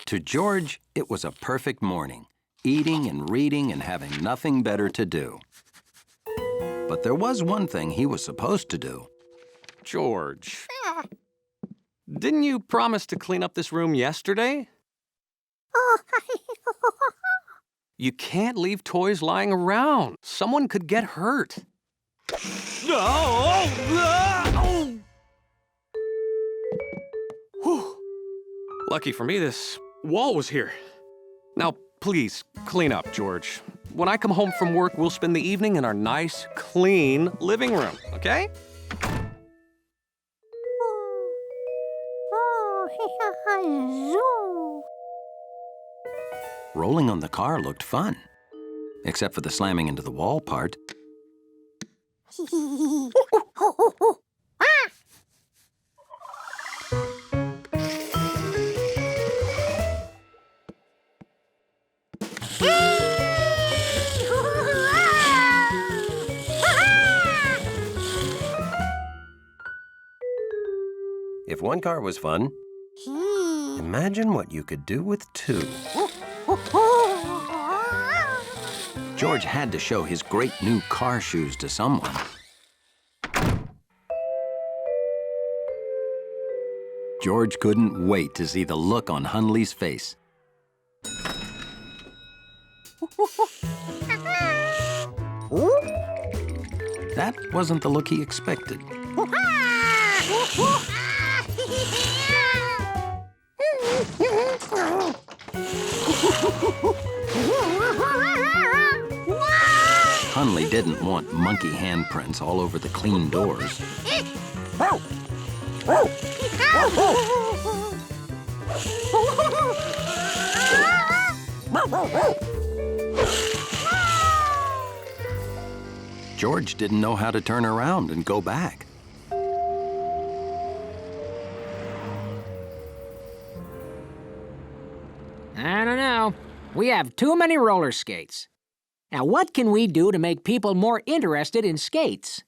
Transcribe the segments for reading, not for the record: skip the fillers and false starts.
To George, it was a perfect morning, eating and reading and having nothing better to do. But there was one thing he was supposed to do. George, didn't you promise to clean up this room yesterday? You can't leave toys lying around. Someone could get hurt. No! Whew. Lucky for me, this wall was here. Now, please, clean up, George. When I come home from work, we'll spend the evening in our nice, clean living room, okay? Rolling on the car looked fun, except for the slamming into the wall part. If one car was fun, imagine what you could do with two. George had to show his great new car shoes to someone. George couldn't wait to see the look on Hunley's face. That wasn't the look he expected. Hunley didn't want monkey handprints all over the clean doors. George didn't know how to turn around and go back. I don't know. We have too many roller skates. Now, what can we do to make people more interested in skates?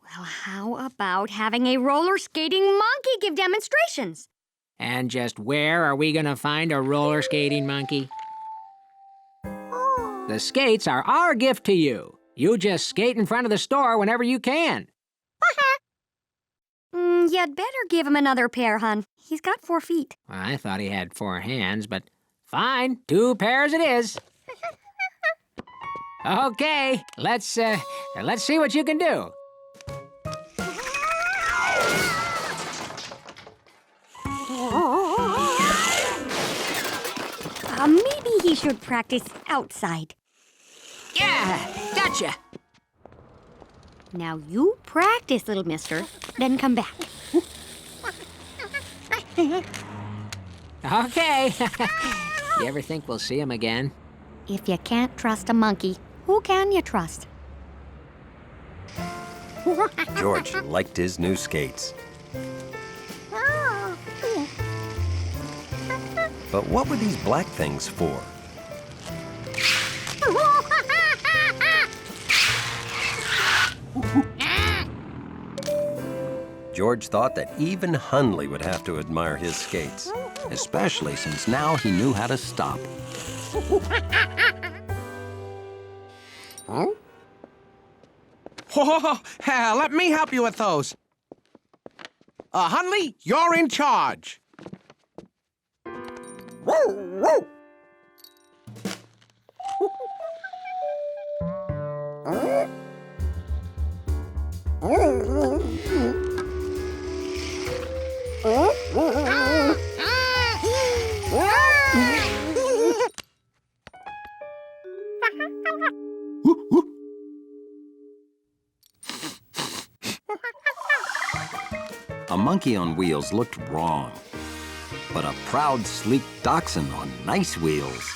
Well, how about having a roller skating monkey give demonstrations? And just where are we going to find a roller skating monkey? The skates are our gift to you. You just skate in front of the store whenever you can. You'd better give him another pair, hon. He's got 4 feet. Well, I thought he had 4 hands, but fine, 2 pairs it is. Okay, let's see what you can do. Maybe he should practice outside. Yeah, gotcha. Now you practice, little mister, then come back. Okay. You ever think we'll see him again? If you can't trust a monkey, who can you trust? George liked his new skates. But what were these black things for? George thought that even Hunley would have to admire his skates, especially since now he knew how to stop. Huh? Let me help you with those. Hunley, you're in charge. A monkey on wheels looked wrong, but a proud, sleek dachshund on nice wheels.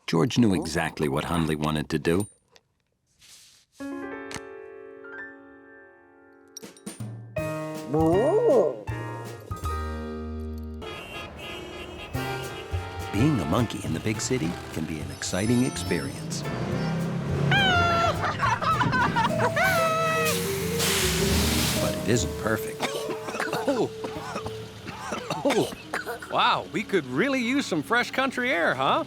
George knew exactly what Hunley wanted to do. Being a monkey in the big city can be an exciting experience. But it isn't perfect. Wow, we could really use some fresh country air, huh?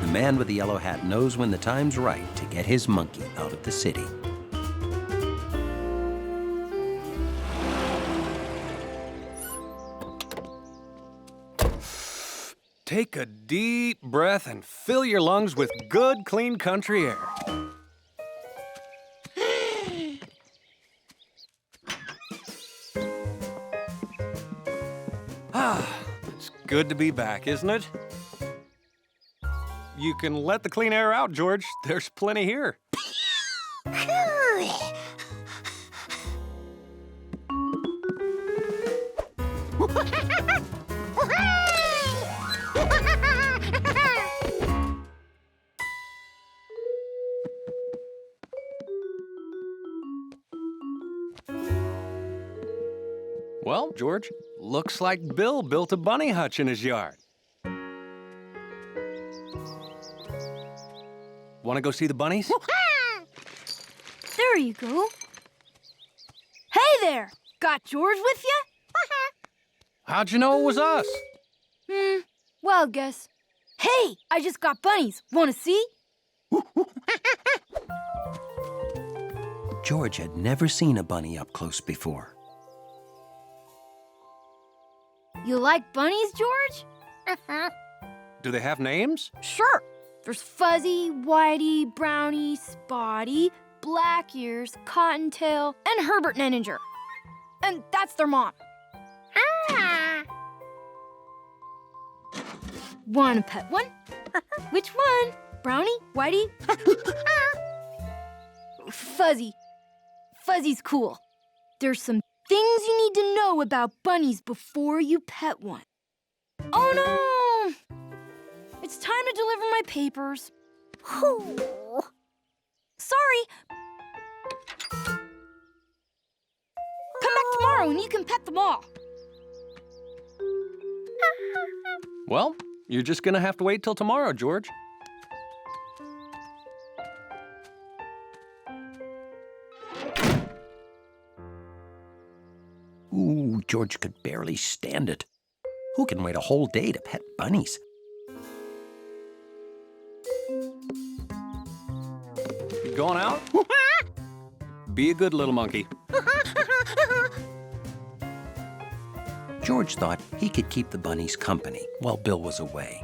The man with the yellow hat knows when the time's right to get his monkey out of the city. Take a deep breath and fill your lungs with good, clean country air. It's good to be back, isn't it? You can let the clean air out, George. There's plenty here. Well, George, looks like Bill built a bunny hutch in his yard. Want to go see the bunnies? There you go. Hey there! Got George with you? How'd you know it was us? Wild guess. Hey, I just got bunnies. Want to see? George had never seen a bunny up close before. You like bunnies, George? Do they have names? Sure. There's Fuzzy, Whitey, Brownie, Spotty, Black Ears, Cottontail, and Herbert Nenninger. And that's their mom. Want to pet one? Which one? Brownie? Whitey? Fuzzy. Fuzzy's cool. There's some things you need to know about bunnies before you pet one. Oh no! It's time to deliver my papers. Sorry. Come back tomorrow and you can pet them all. Well, you're just gonna have to wait till tomorrow, George. Ooh, George could barely stand it. Who can wait a whole day to pet bunnies? You going out? Be a good little monkey. George thought he could keep the bunnies company while Bill was away.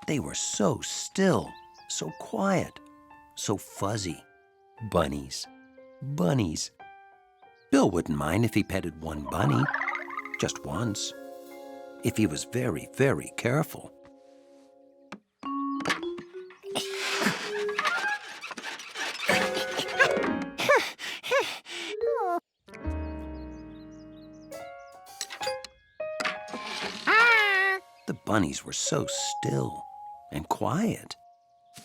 They were so still, so quiet, so fuzzy. Bunnies, bunnies. Bill wouldn't mind if he petted one bunny, just once, if he was very, very careful. The bunnies were so still and quiet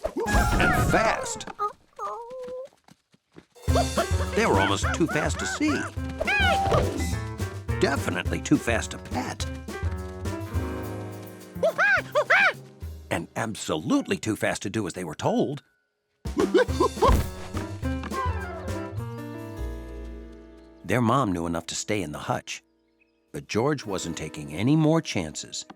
and fast. They were almost too fast to see. Definitely too fast to pet. And absolutely too fast to do as they were told. Their mom knew enough to stay in the hutch, but George wasn't taking any more chances.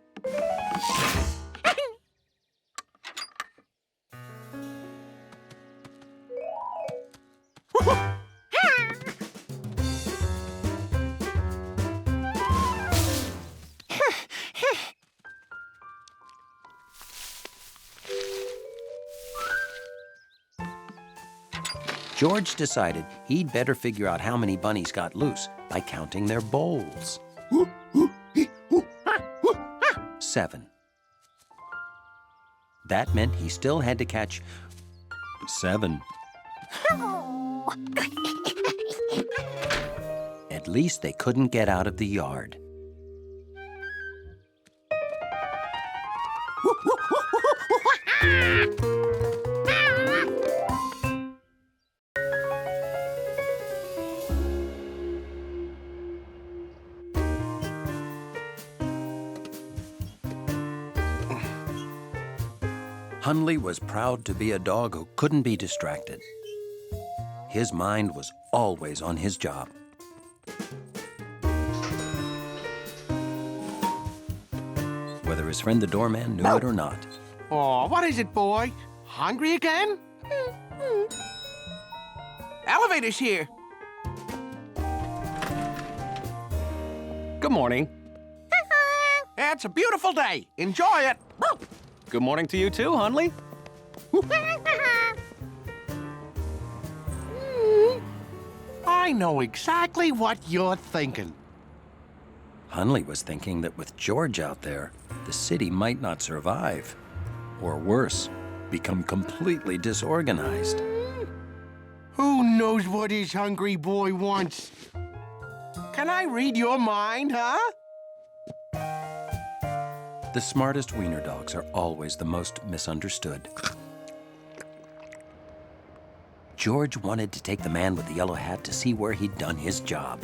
George decided he'd better figure out how many bunnies got loose by counting their bowls. 7. That meant he still had to catch 7. At least they couldn't get out of the yard. Hundley was proud to be a dog who couldn't be distracted. His mind was always on his job. whether his friend the doorman knew it or not. Oh, what is it, boy? Hungry again? Elevator's here. Good morning. It's a beautiful day. Enjoy it. Good morning to you too, Hundley. I know exactly what you're thinking. Hundley was thinking that with George out there, the city might not survive. Or worse, become completely disorganized. Who knows what his hungry boy wants? Can I read your mind, huh? The smartest wiener dogs are always the most misunderstood. George wanted to take the man with the yellow hat to see where he'd done his job.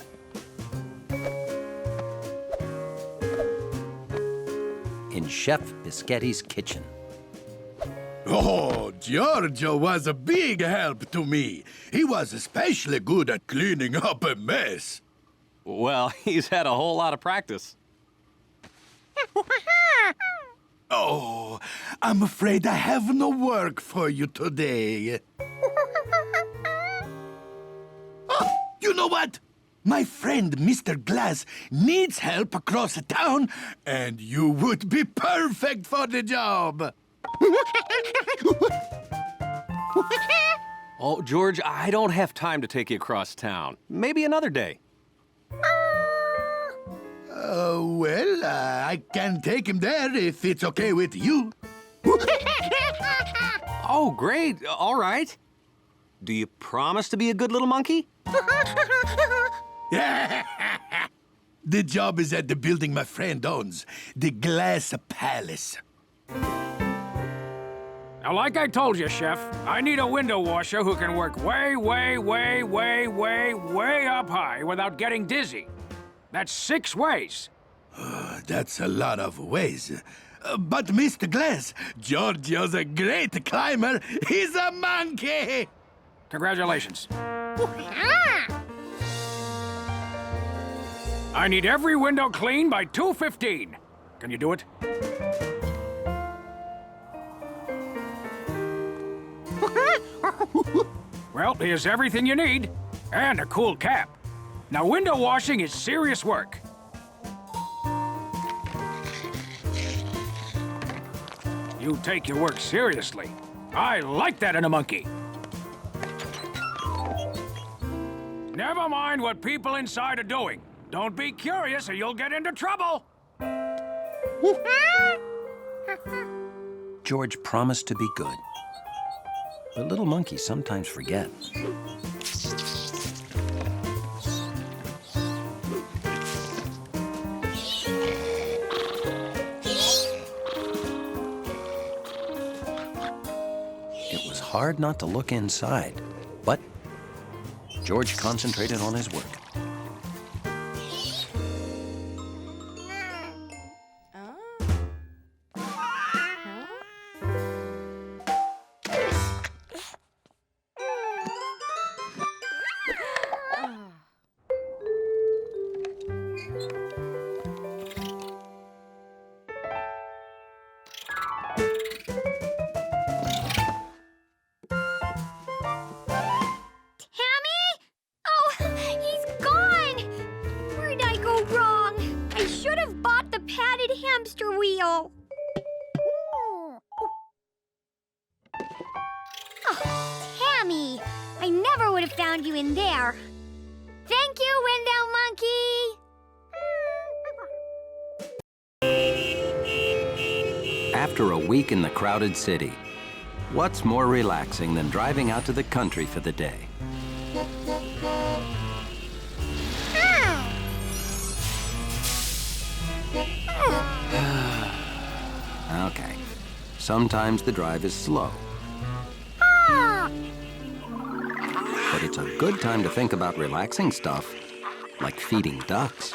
In Chef Biscetti's kitchen. Oh, Giorgio was a big help to me. He was especially good at cleaning up a mess. Well, he's had a whole lot of practice. Oh, I'm afraid I have no work for you today. Oh, you know what? My friend, Mr. Glass, needs help across the town, and you would be perfect for the job. Oh, George, I don't have time to take you across town. Maybe another day. Well, I can take him there if it's okay with you. Oh, great. All right. Do you promise to be a good little monkey? The job is at the building my friend owns, the Glass Palace. Now, like I told you, Chef, I need a window washer who can work way up high without getting dizzy. That's 6 ways. That's a lot of ways. But, Mr. Glass, Giorgio's a great climber. He's a monkey! Congratulations. I need every window clean by 2:15. Can you do it? Well, here's everything you need. And a cool cap. Now, window washing is serious work. You take your work seriously. I like that in a monkey. Never mind what people inside are doing. Don't be curious or you'll get into trouble. George promised to be good. But little monkeys sometimes forget. It was hard not to look inside, but George concentrated on his work. Hamster wheel. Oh, Tammy, I never would have found you in there. Thank you, window monkey. After a week in the crowded city, what's more relaxing than driving out to the country for the day? Okay, sometimes the drive is slow. But it's a good time to think about relaxing stuff, like feeding ducks.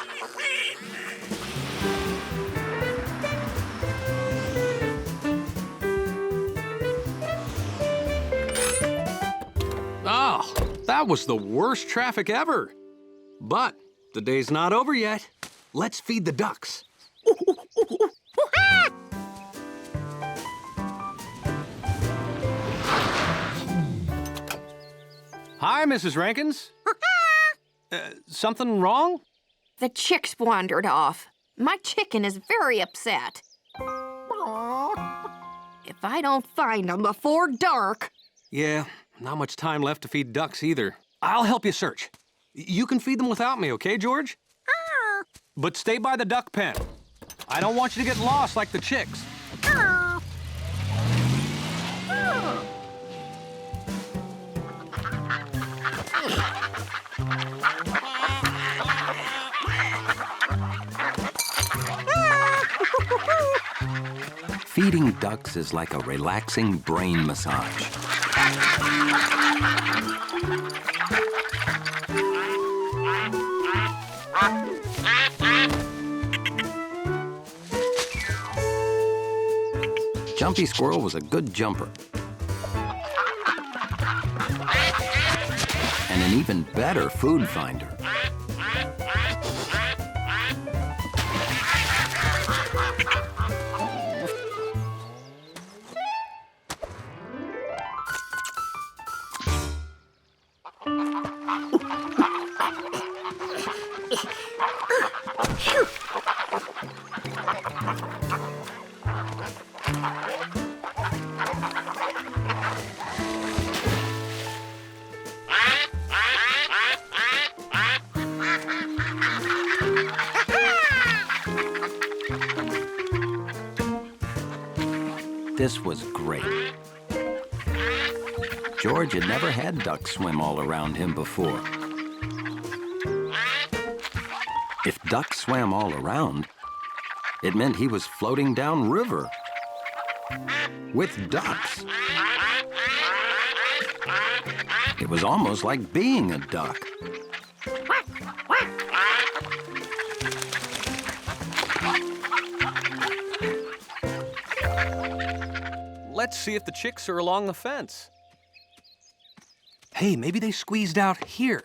Oh, that was the worst traffic ever. But the day's not over yet. Let's feed the ducks. Hi, Mrs. Rankins. Something wrong? The chicks wandered off. My chicken is very upset. If I don't find them before dark... Yeah, not much time left to feed ducks either. I'll help you search. You can feed them without me, okay, George? But stay by the duck pen. I don't want you to get lost like the chicks. Feeding ducks is like a relaxing brain massage. Jumpy Squirrel was a good jumper. And an even better food finder. This was great. George had never had ducks swim all around him before. If ducks swam all around, it meant he was floating down river with ducks. It was almost like being a duck. Let's see if the chicks are along the fence. Hey, maybe they squeezed out here.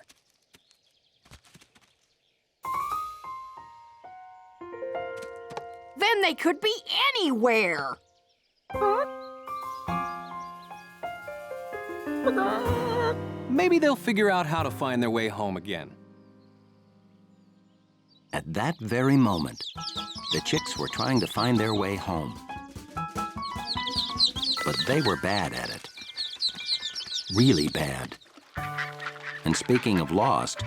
Then they could be anywhere. Maybe they'll figure out how to find their way home again. At that very moment, the chicks were trying to find their way home. But they were bad at it. Really bad. And speaking of lost,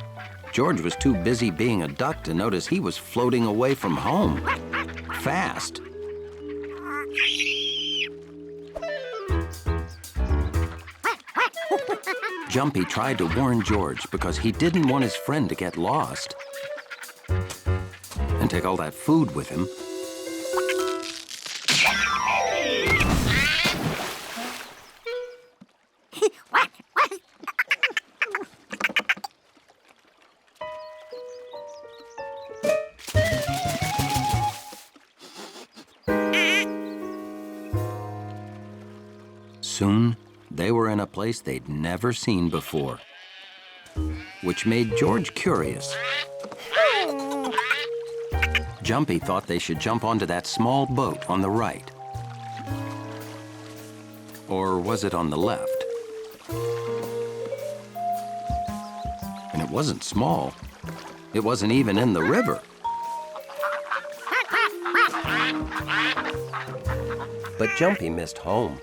George was too busy being a duck to notice he was floating away from home. Fast. Jumpy tried to warn George because he didn't want his friend to get lost and take all that food with him. Soon, they were in a place they'd never seen before, which made George curious. Jumpy thought they should jump onto that small boat on the right. Or was it on the left? And it wasn't small. It wasn't even in the river. But Jumpy missed home.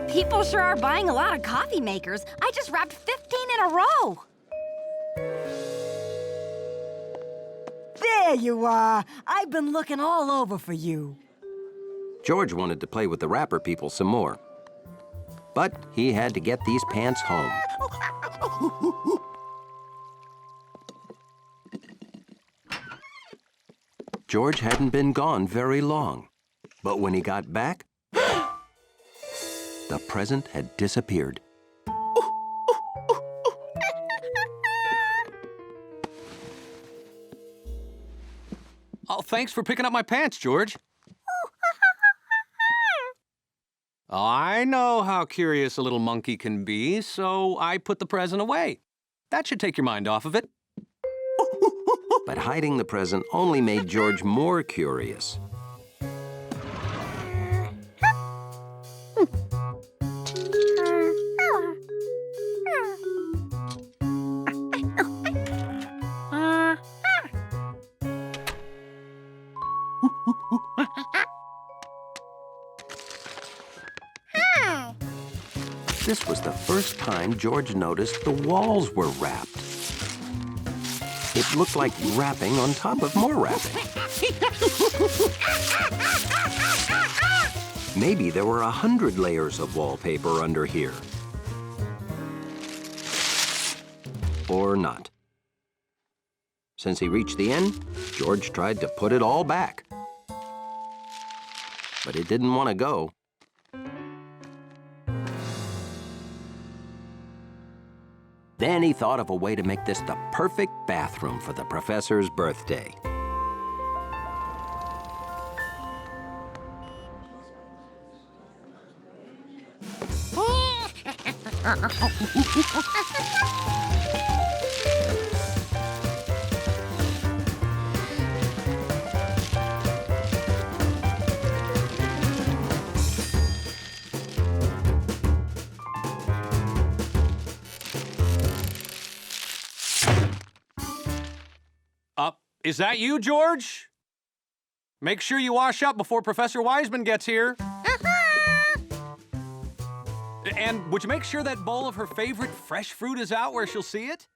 People sure are buying a lot of coffee makers. I just wrapped 15 in a row. There you are. I've been looking all over for you. George wanted to play with the wrapper people some more. But he had to get these pants home. George hadn't been gone very long. But when he got back, the present had disappeared. Oh, thanks for picking up my pants, George. I know how curious a little monkey can be, so I put the present away. That should take your mind off of it. But hiding the present only made George more curious. This was the first time George noticed the walls were wrapped. It looked like wrapping on top of more wrapping. Maybe there were 100 layers of wallpaper under here. Or not. Since he reached the end, George tried to put it all back. But it didn't want to go. Then he thought of a way to make this the perfect bathroom for the professor's birthday. Is that you, George? Make sure you wash up before Professor Wiseman gets here. And would you make sure that bowl of her favorite fresh fruit is out where she'll see it?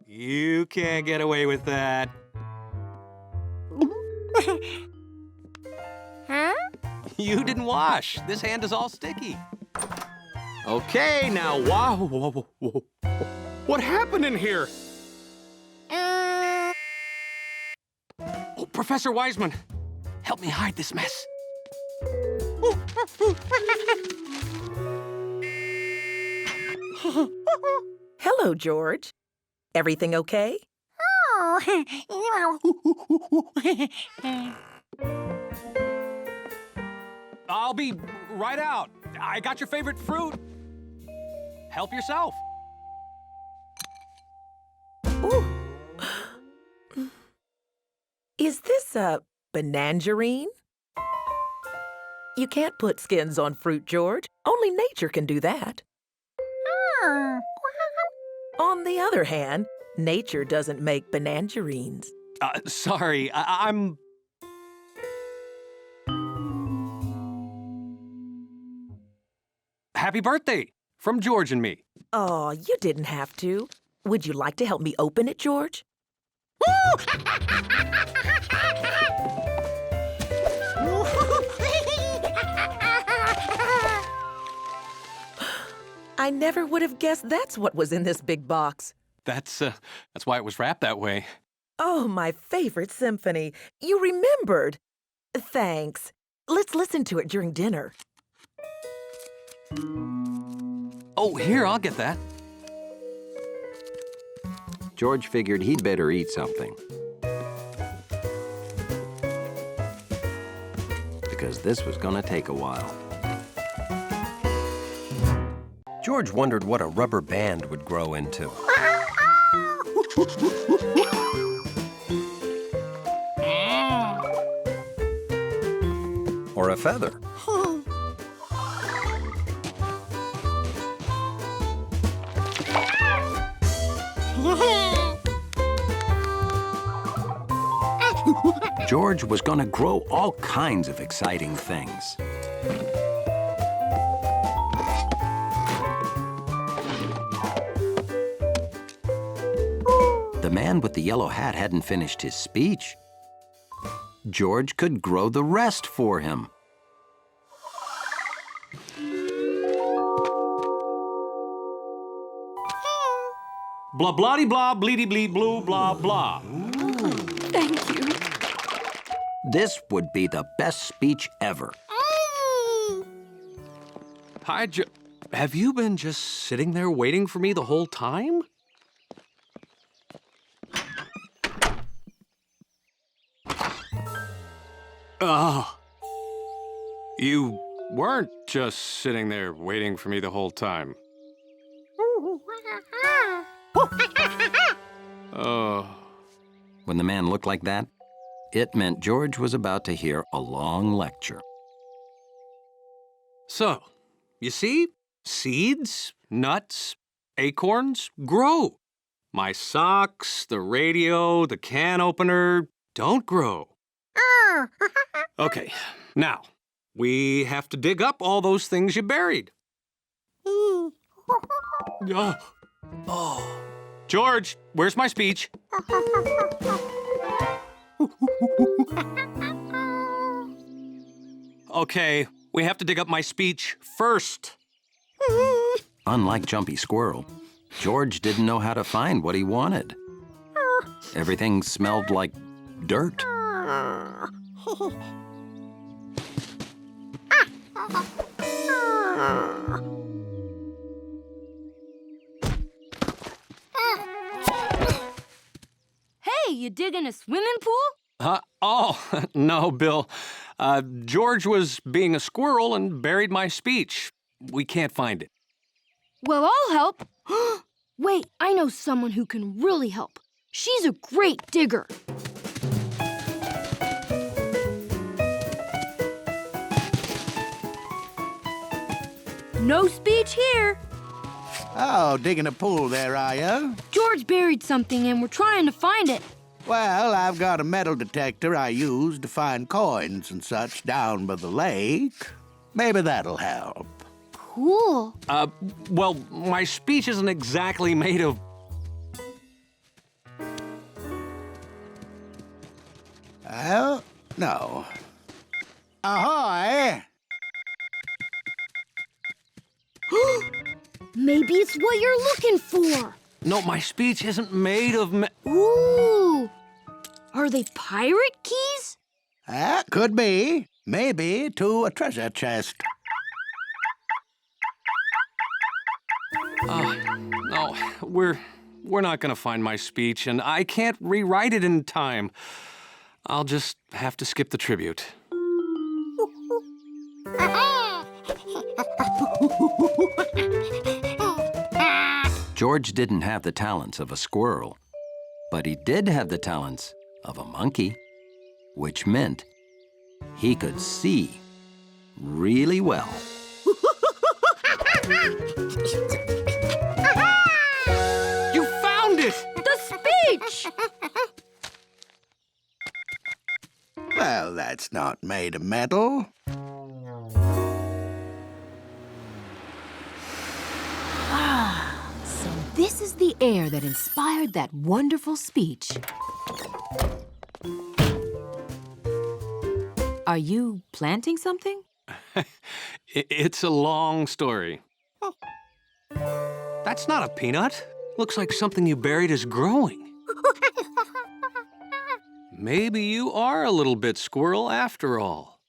You can't get away with that. Huh? You didn't wash. This hand is all sticky. Okay, now, wow. What happened in here? Oh, Professor Wiseman, help me hide this mess. Hello, George. Everything okay? I'll be right out. I got your favorite fruit. Help yourself. Ooh. Is this a banangerine? You can't put skins on fruit, George. Only nature can do that. On the other hand, nature doesn't make banangerines. Sorry, I'm... Happy birthday from George and me. Oh, you didn't have to. Would you like to help me open it, George? I never would have guessed that's what was in this big box. That's why it was wrapped that way. Oh, my favorite symphony. You remembered. Thanks. Let's listen to it during dinner. Oh, here, I'll get that. George figured he'd better eat something. Because this was gonna take a while. George wondered what a rubber band would grow into. Or a feather. George was gonna grow all kinds of exciting things. The man with the yellow hat hadn't finished his speech. George could grow the rest for him. Blah, blah, blah, bleedy, bleed, blue, blah, blah. Thank you. This would be the best speech ever. Hi, have you been just sitting there waiting for me the whole time? Oh. You weren't just sitting there waiting for me the whole time. Oh. When the man looked like that, it meant George was about to hear a long lecture. So, you see, seeds, nuts, acorns grow. My socks, the radio, the can opener don't grow. Okay, now, we have to dig up all those things you buried. Oh. George, where's my speech? Okay, we have to dig up my speech first. Unlike Jumpy Squirrel, George didn't know how to find what he wanted. Everything smelled like dirt. Hey, you digging a swimming pool? Oh, no, Bill. George was being a squirrel and buried my speech. We can't find it. Well, I'll help. Wait, I know someone who can really help. She's a great digger. No speech here. Oh, digging a pool there, are you? George buried something and we're trying to find it. Well, I've got a metal detector I use to find coins and such down by the lake. Maybe that'll help. Cool. Well, my speech isn't exactly made of... Well, no. Ahoy! Maybe it's what you're looking for. No, my speech isn't made of... Ooh! Are they pirate keys? Could be. Maybe to a treasure chest. No, we're not gonna find my speech, and I can't rewrite it in time. I'll just have to skip the tribute. George didn't have the talents of a squirrel, but he did have the talents of a monkey, which meant he could see really well. You found it! The speech! Well, that's not made of metal. So this is the air that inspired that wonderful speech. Are you planting something? It's a long story. That's not a peanut. Looks like something you buried is growing. Maybe you are a little bit squirrel after all.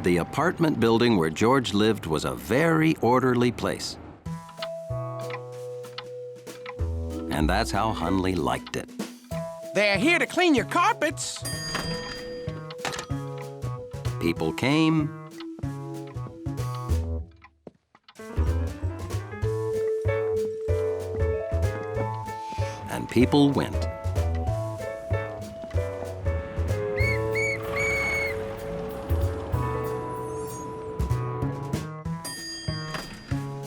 The apartment building where George lived was a very orderly place. And that's how Hundley liked it. They're here to clean your carpets. People came, and people went.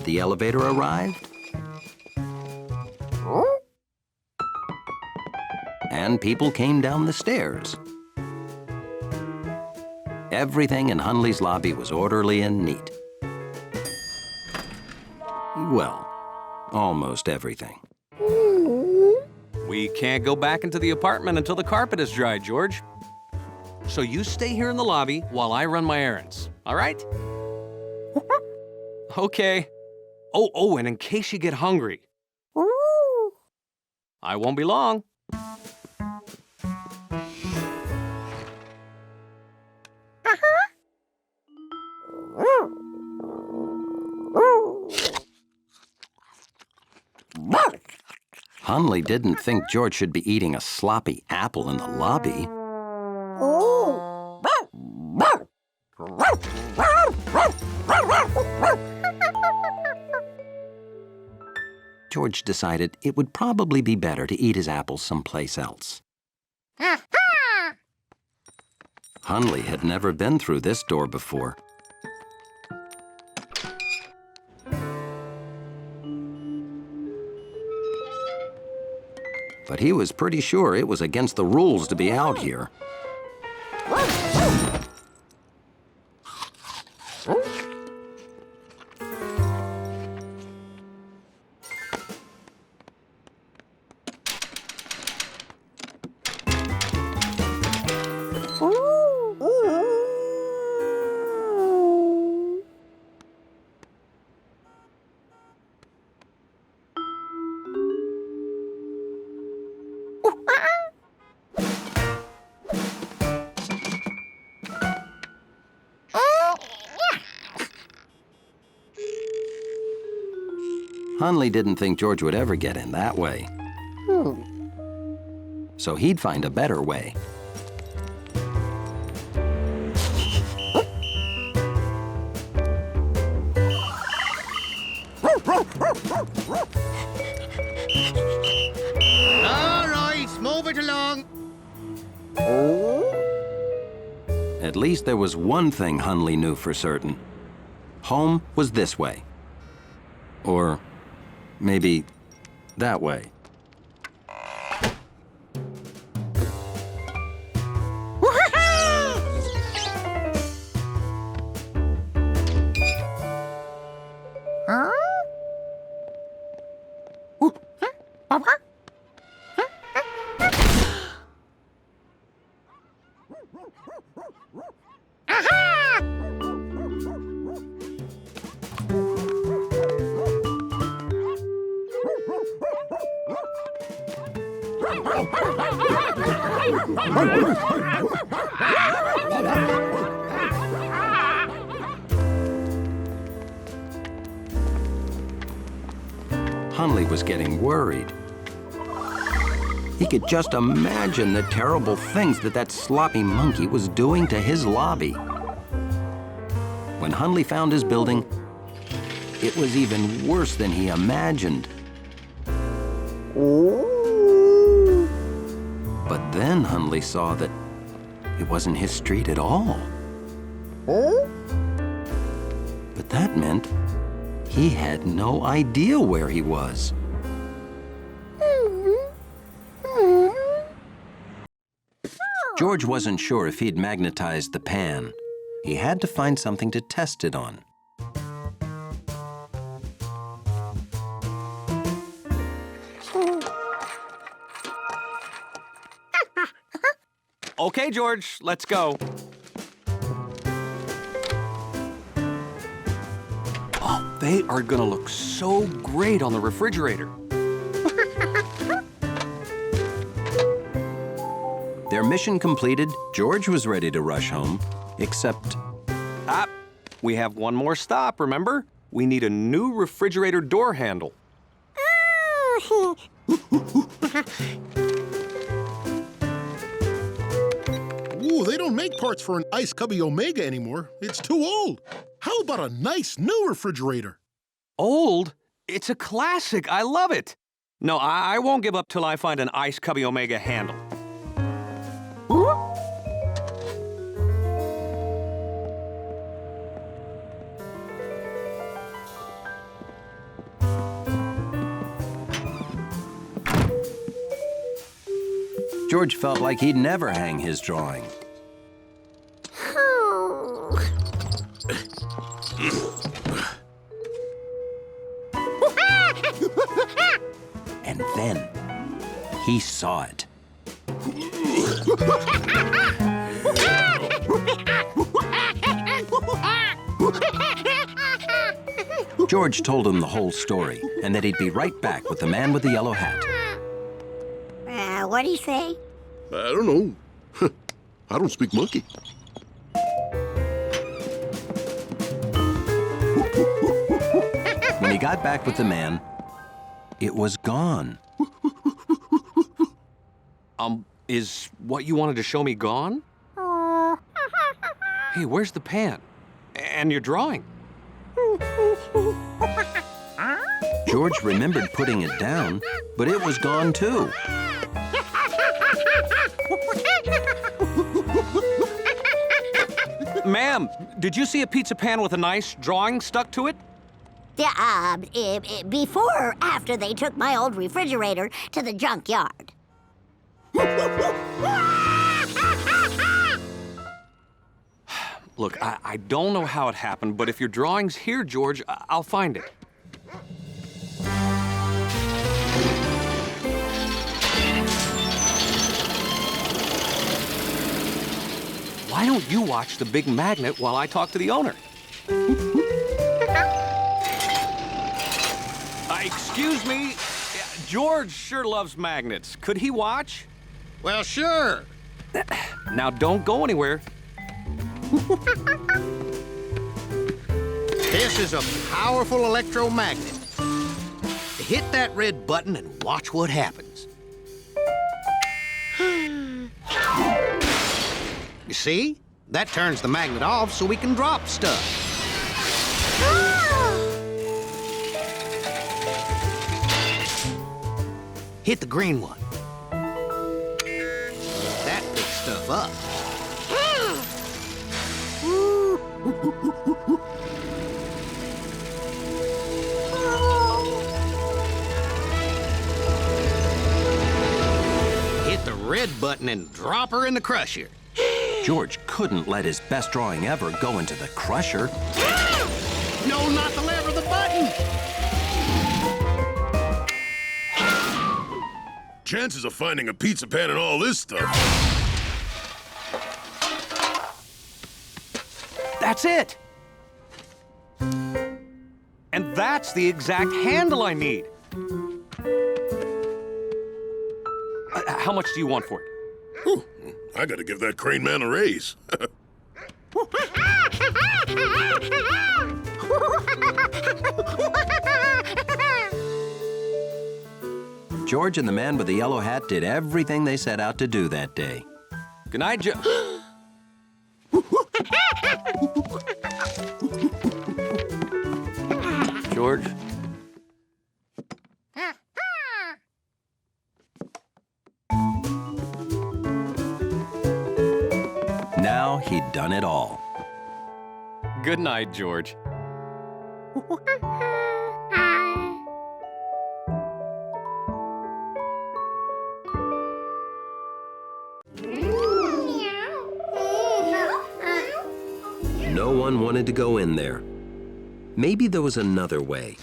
The elevator arrived, and people came down the stairs. Everything in Hundley's lobby was orderly and neat. Well, almost everything. We can't go back into the apartment until the carpet is dry, George. So you stay here in the lobby while I run my errands, all right? Okay. Oh, and in case you get hungry. Ooh. I won't be long. Hundley didn't think George should be eating a sloppy apple in the lobby. George decided it would probably be better to eat his apples someplace else. Hundley had never been through this door before. But he was pretty sure it was against the rules to be out here. Hundley didn't think George would ever get in that way. So he'd find a better way. All right, move it along. At least there was one thing Hundley knew for certain. Home was this way. Or maybe that way. Hundley was getting worried. He could just imagine the terrible things that sloppy monkey was doing to his lobby. When Hundley found his building, it was even worse than he imagined. But then Hundley saw that it wasn't his street at all. But that meant he had no idea where he was. George wasn't sure if he'd magnetized the pan. He had to find something to test it on. Okay, George, let's go. Oh, they are gonna look so great on the refrigerator. Their mission completed, George was ready to rush home, except... We have one more stop, remember? We need a new refrigerator door handle. Ooh, they don't make parts for an Ice Cubby Omega anymore. It's too old. How about a nice new refrigerator? Old? It's a classic. I love it. No, I won't give up till I find an Ice Cubby Omega handle. George felt like he'd never hang his drawing. And then he saw it. George told him the whole story and that he'd be right back with the man with the yellow hat. What'd he say? I don't know. I don't speak monkey. When he got back with the man, it was gone. Is what you wanted to show me gone? Hey, where's the pan? And your drawing? George remembered putting it down, but it was gone too. Ma'am, did you see a pizza pan with a nice drawing stuck to it? Before or after they took my old refrigerator to the junkyard? Look, I don't know how it happened, but if your drawing's here, George, I'll find it. Why don't you watch the big magnet while I talk to the owner? Excuse me, George sure loves magnets. Could he watch? Well, sure. Now, don't go anywhere. This is a powerful electromagnet. Hit that red button and watch what happens. You see? That turns the magnet off so we can drop stuff. Hit the green one. That picks stuff up. Hit the red button and drop her in the crusher. George couldn't let his best drawing ever go into the crusher. No, not the lever, the button! Chances of finding a pizza pan and all this stuff. That's it! And that's the exact handle I need. How much do you want for it? Whew. I gotta give that crane man a raise. George and the man with the yellow hat did everything they set out to do that day. Good night, George? Now he'd done it all. Good night, George. No one wanted to go in there. Maybe there was another way.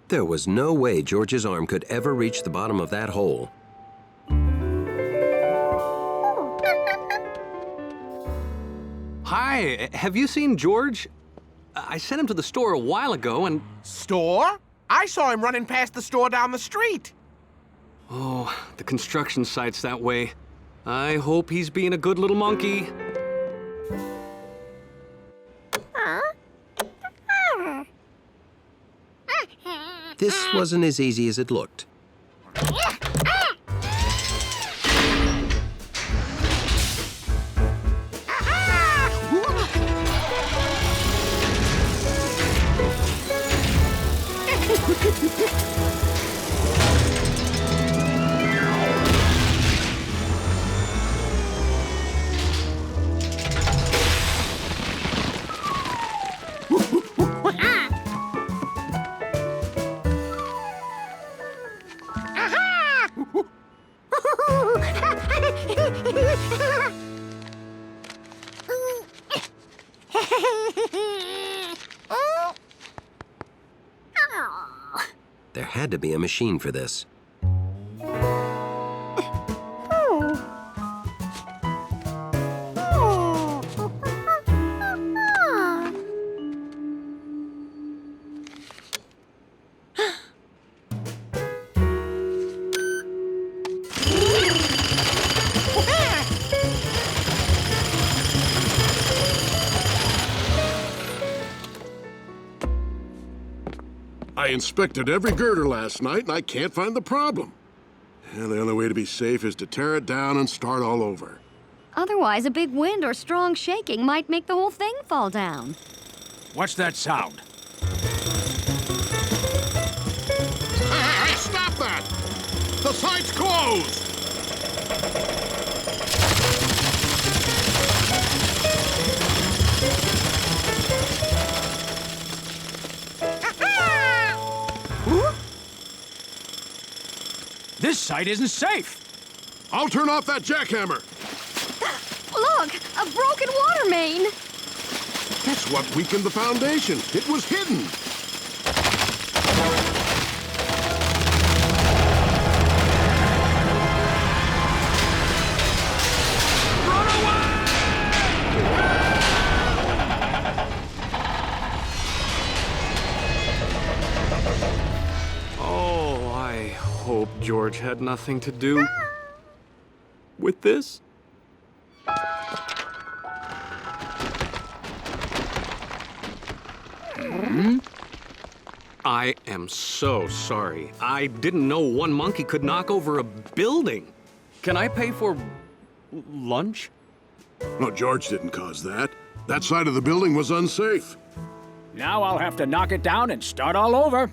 There was no way George's arm could ever reach the bottom of that hole. Hi, have you seen George? I sent him to the store a while ago and... Store? I saw him running past the store down the street. Oh, the construction site's that way. I hope he's being a good little monkey. This wasn't as easy as it looked. There had to be a machine for this. I inspected every girder last night, and I can't find the problem. And the only way to be safe is to tear it down and start all over. Otherwise, a big wind or strong shaking might make the whole thing fall down. What's that sound? Hey, stop that! The site's closed! This site isn't safe. I'll turn off that jackhammer. Look, a broken water main. That's what weakened the foundation. It was hidden. Oh, I hope George had nothing to do with this. I am so sorry. I didn't know one monkey could knock over a building. Can I pay for lunch? No, George didn't cause that. That side of the building was unsafe. Now I'll have to knock it down and start all over.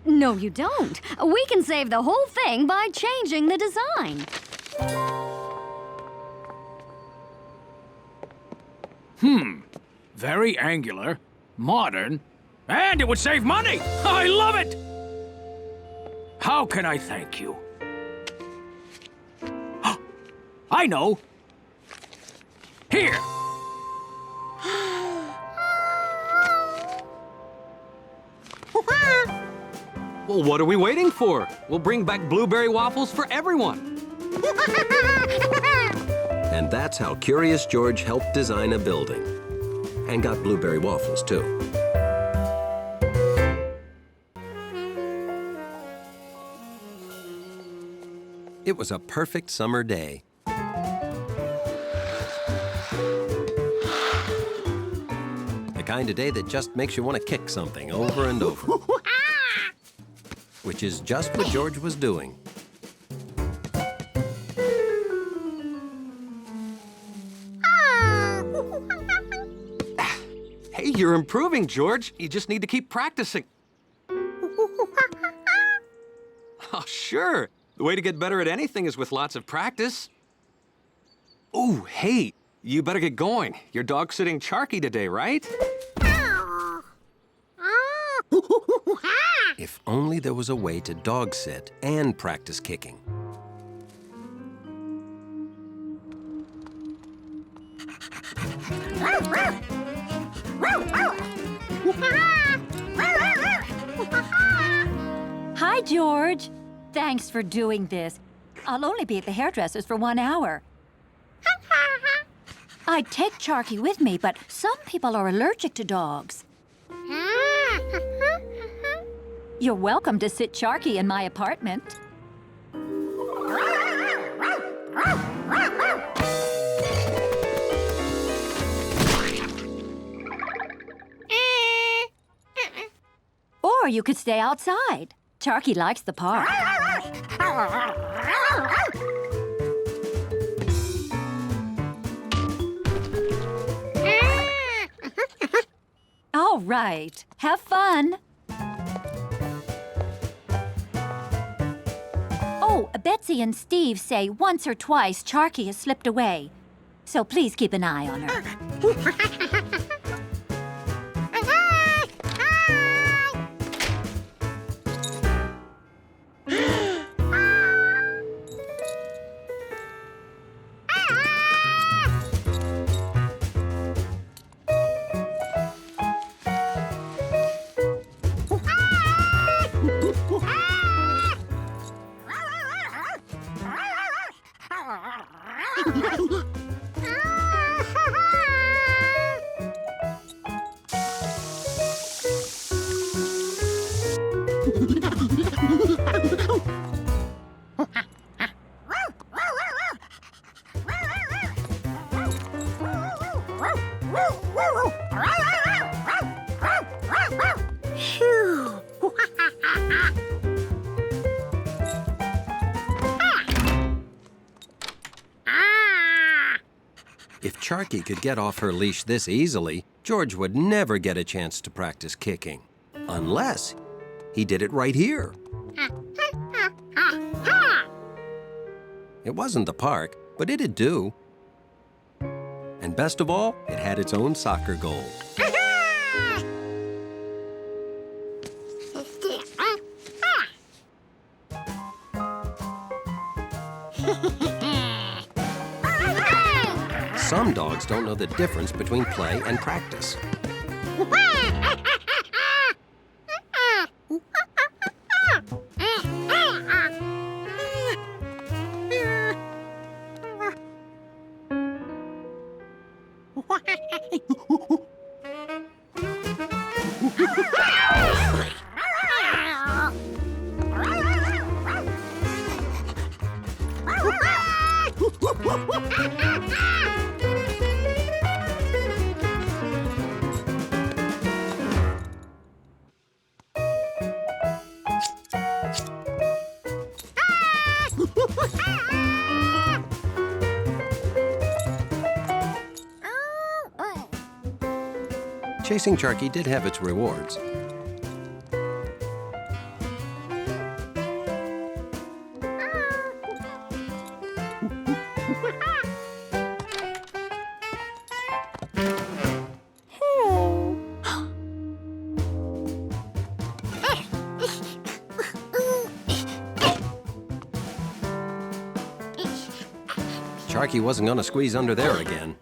No, you don't. We can save the whole thing by changing the design. Very angular, modern, and it would save money! I love it! How can I thank you? I know! Here! Well, what are we waiting for? We'll bring back blueberry waffles for everyone. And that's how Curious George helped design a building. And got blueberry waffles, too. It was a perfect summer day. The kind of day that just makes you want to kick something over and over. Which is just what George was doing. Hey, you're improving, George. You just need to keep practicing. Oh, sure. The way to get better at anything is with lots of practice. Ooh, hey, you better get going. Your dog's sitting Charky today, right? If only there was a way to dog sit and practice kicking. Hi, George. Thanks for doing this. I'll only be at the hairdresser's for 1 hour. I'd take Charky with me, but some people are allergic to dogs. You're welcome to sit Charky in my apartment. Or you could stay outside. Charky likes the park. All right. Have fun. Oh, Betsy and Steve say once or twice Charky has slipped away. So please keep an eye on her. If Charky could get off her leash this easily, George would never get a chance to practice kicking. Unless he did it right here. It wasn't the park, but it'd do. And best of all, it had its own soccer goal. Some dogs don't know the difference between play and practice. Chasing Charky did have its rewards. Charky wasn't going to squeeze under there again.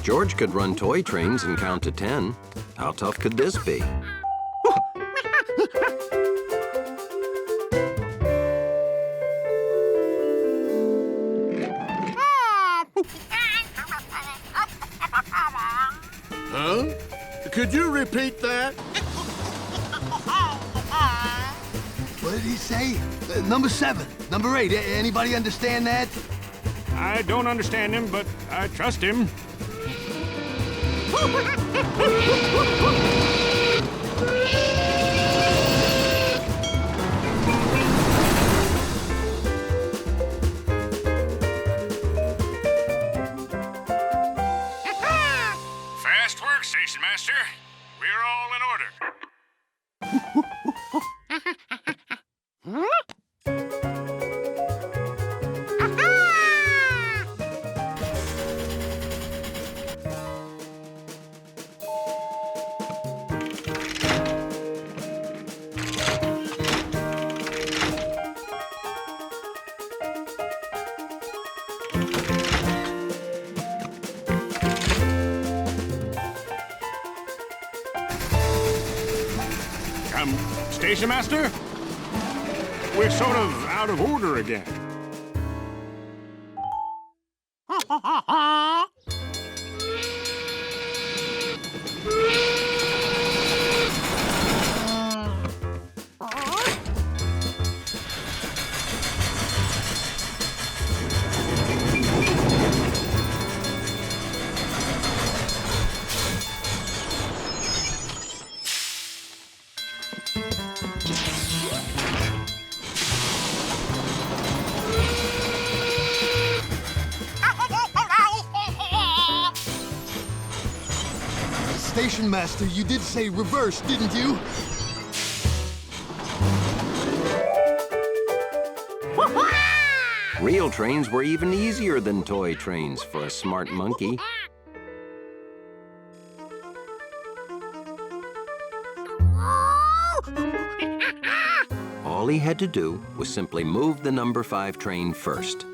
George could run toy trains and count to 10. How tough could this be? Huh? Could you repeat that? What did he say? Number 7, number 8. Anybody understand that? I don't understand him, but I trust him. Fast work, Station Master. We're all in order. Station Master? We're sort of out of order again. Station Master, you did say reverse, didn't you? Real trains were even easier than toy trains for a smart monkey. All he had to do was simply move the number 5 train first.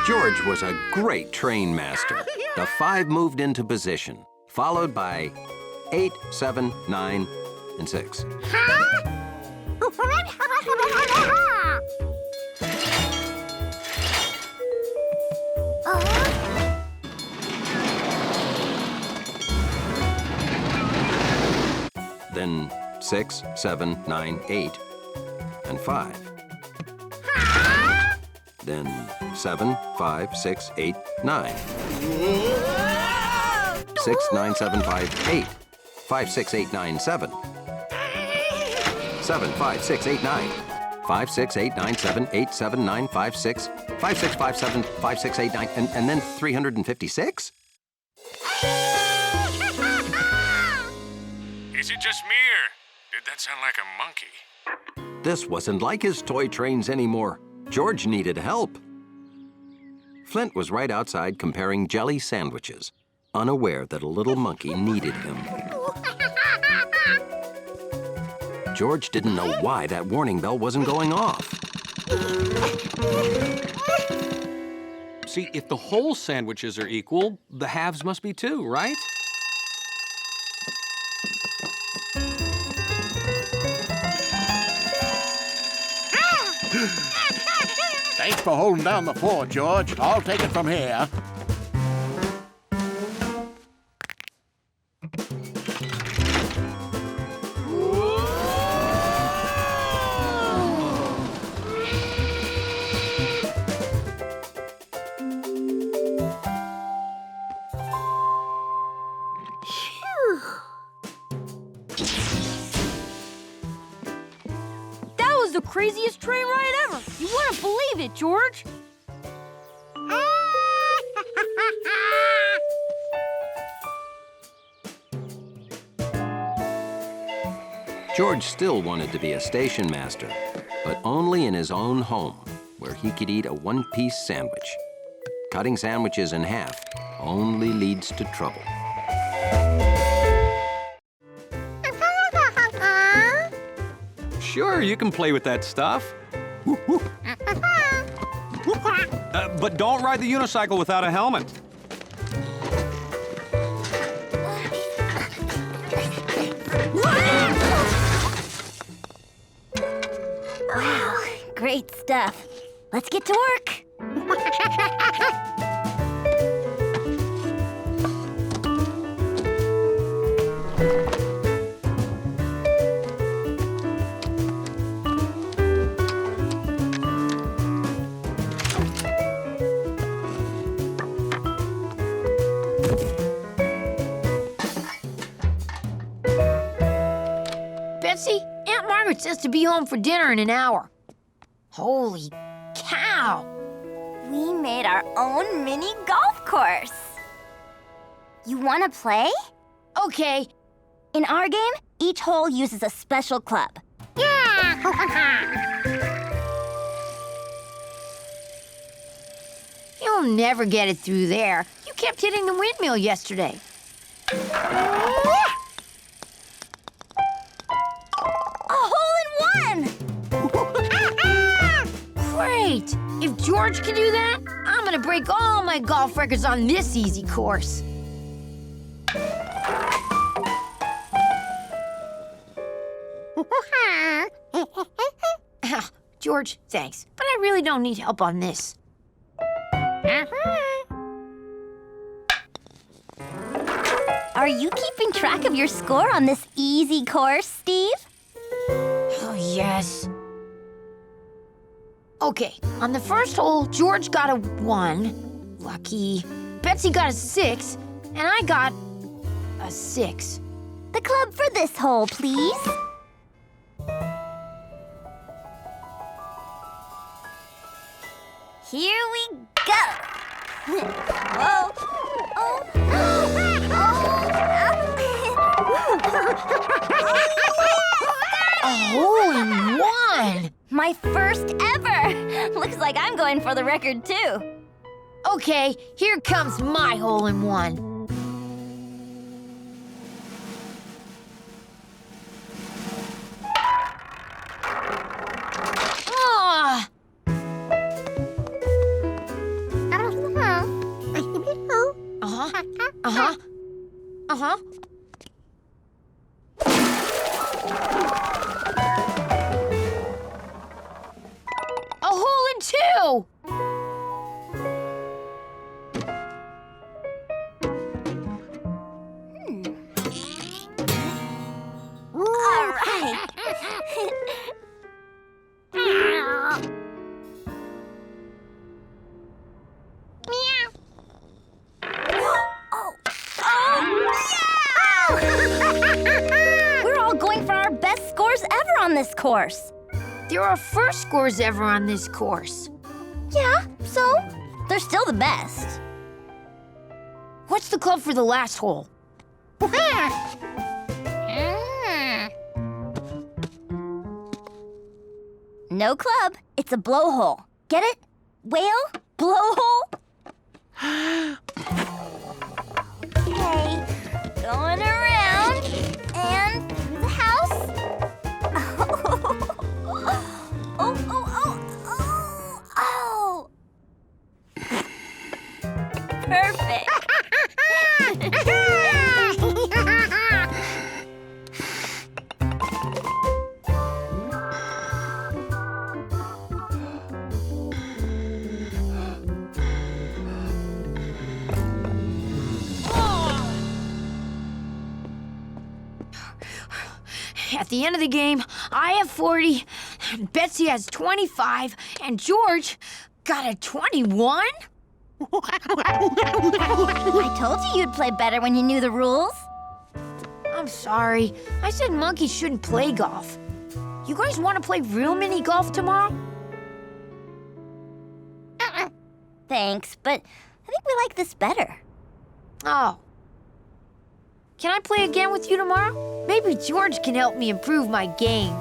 George was a great train master. The 5 moved into position, followed by 8, 7, 9, and 6. Then 6, 7, 9, 8, and 5. Then 7, 5, 6, 8, 9. 6, 9, 7, 5, 8. 5, 6, 8, 9, 7. 7, 5, 6, 8, 9. 5, 6, 8, 9, 7, 8, 7, 9, 5, 6. 5, 6, 5, 7, 5, 6, 8, 9, and then 356? Is it just me, or did that sound like a monkey? This wasn't like his toy trains anymore. George needed help. Flint was right outside comparing jelly sandwiches, unaware that a little monkey needed him. George didn't know why that warning bell wasn't going off. See, if the whole sandwiches are equal, the halves must be too, right? Thanks for holding down the fort, George. I'll take it from here. That was the craziest train ride ever. You wouldn't believe it, George. George still wanted to be a station master, but only in his own home, where he could eat a one-piece sandwich. Cutting sandwiches in half only leads to trouble. Sure, you can play with that stuff. But don't ride the unicycle without a helmet. Wow, great stuff. Let's get to work. Betsy, Aunt Margaret says to be home for dinner in an hour. Holy cow! We made our own mini golf course. You want to play? Okay. In our game, each hole uses a special club. Yeah! You'll never get it through there. You kept hitting the windmill yesterday. A hole in one! Great! If George can do that, I'm gonna break all my golf records on this easy course. George, thanks, but I really don't need help on this. Are you keeping track of your score on this easy course, Steve? Oh, yes. Okay, on the first hole, George got a 1. Lucky. Betsy got a 6, and I got a 6. The club for this hole, please. Here we go. Whoa. Oh. A hole-in-one! My first ever! Looks like I'm going for the record, too. Okay, here comes my hole-in-one. Ah! Uh-huh. Uh-huh. Uh-huh. A hole-in-two! All right. We're all going for our best scores ever on this course. There are first scores ever on this course. Yeah, so they're still the best. What's the club for the last hole? No club. It's a blowhole. Get it? Whale? Blowhole? Okay. Going around. And the house. Oh, oh, oh, oh, oh. Perfect. At the end of the game, I have 40, Betsy has 25, and George got a 21? I told you you'd play better when you knew the rules. I'm sorry. I said monkeys shouldn't play golf. You guys want to play real mini golf tomorrow? Thanks, but I think we like this better. Oh. Can I play again with you tomorrow? Maybe George can help me improve my game.